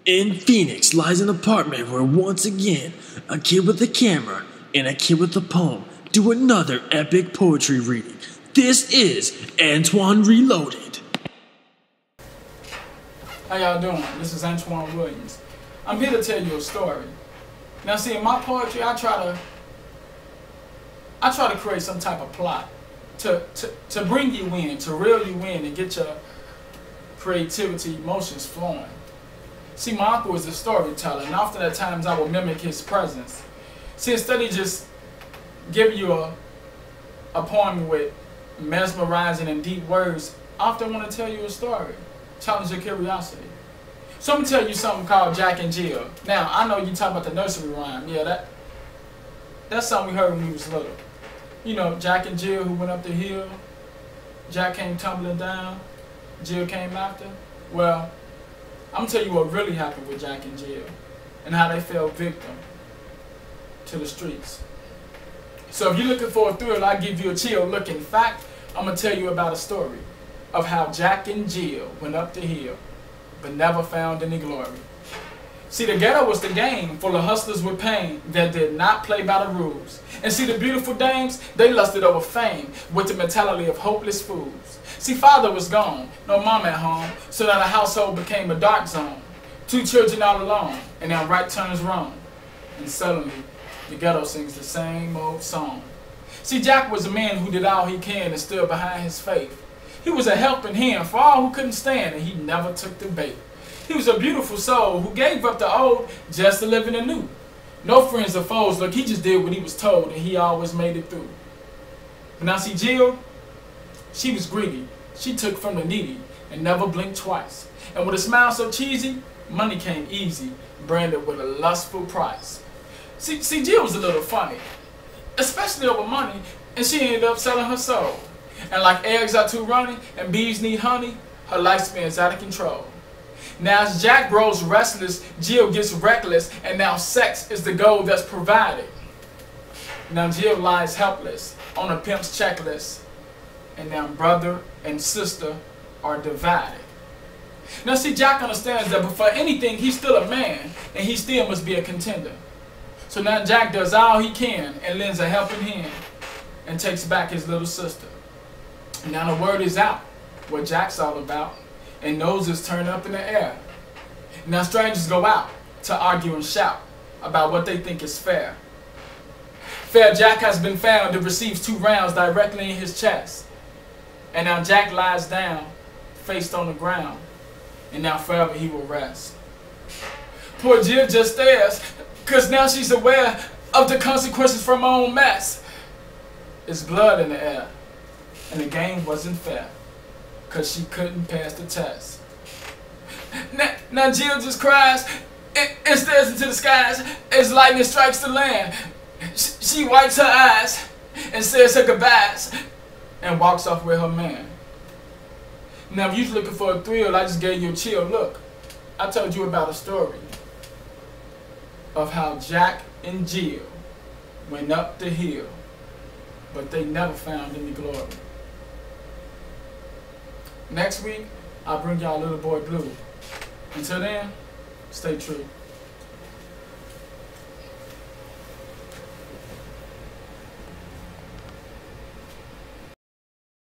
In Phoenix lies an apartment where once again a kid with a camera and a kid with a poem do another epic poetry reading. This is Antwan Reloaded. How y'all doing? This is Antwan Williams. I'm here to tell you a story. Now see, in my poetry, I try to create some type of plot to bring you in, to reel you in and get your creativity, emotions flowing. See, my uncle is a storyteller, and often at times I will mimic his presence. See, instead of just giving you a poem with mesmerizing and deep words, I often want to tell you a story, challenge your curiosity. So I'm going to tell you something called Jack and Jill. Now, I know you talk about the nursery rhyme. Yeah, that's something we heard when we was little. You know, Jack and Jill who went up the hill. Jack came tumbling down. Jill came after. Well, I'm going to tell you what really happened with Jack and Jill and how they fell victim to the streets. So if you're looking for a thrill, I'll give you a chill look. In fact, I'm going to tell you about a story of how Jack and Jill went up the hill but never found any glory. See, the ghetto was the game full of hustlers with pain that did not play by the rules. And see, the beautiful dames, they lusted over fame with the mentality of hopeless fools. See, father was gone, no mom at home, so now the household became a dark zone. 2 children all alone, and now right turns wrong. And suddenly, the ghetto sings the same old song. See, Jack was a man who did all he can and stood behind his faith. He was a helping hand for all who couldn't stand, and he never took the bait. He was a beautiful soul who gave up the old just to live in the new. No friends or foes, look, he just did what he was told, and he always made it through. But now see, Jill, she was greedy. She took from the needy and never blinked twice. And with a smile so cheesy, money came easy, branded with a lustful price. See, Jill was a little funny, especially over money, and she ended up selling her soul. And like eggs are too runny and bees need honey, her lifespan is out of control. Now as Jack grows restless, Jill gets reckless, and now sex is the goal that's provided. Now Jill lies helpless on a pimp's checklist, and now brother and sister are divided. Now see, Jack understands that before anything, he's still a man, and he still must be a contender. So now Jack does all he can and lends a helping hand and takes back his little sister. Now the word is out what Jack's all about, and noses turn up in the air. Now strangers go out to argue and shout about what they think is fair. Fair Jack has been found and receives 2 rounds directly in his chest. And now Jack lies down, faced on the ground, and now forever he will rest. Poor Jill just stares, cause now she's aware of the consequences from her own mess. There's blood in the air, and the game wasn't fair, cause she couldn't pass the test. Now Jill just cries and stares into the skies as lightning strikes the land. She wipes her eyes and says her goodbyes and walks off with her man. Now if you're looking for a thrill, I just gave you a chill look. I told you about a story of how Jack and Jill went up the hill, but they never found any glory. Next week, I'll bring y'all Little Boy Blue. Until then, stay true.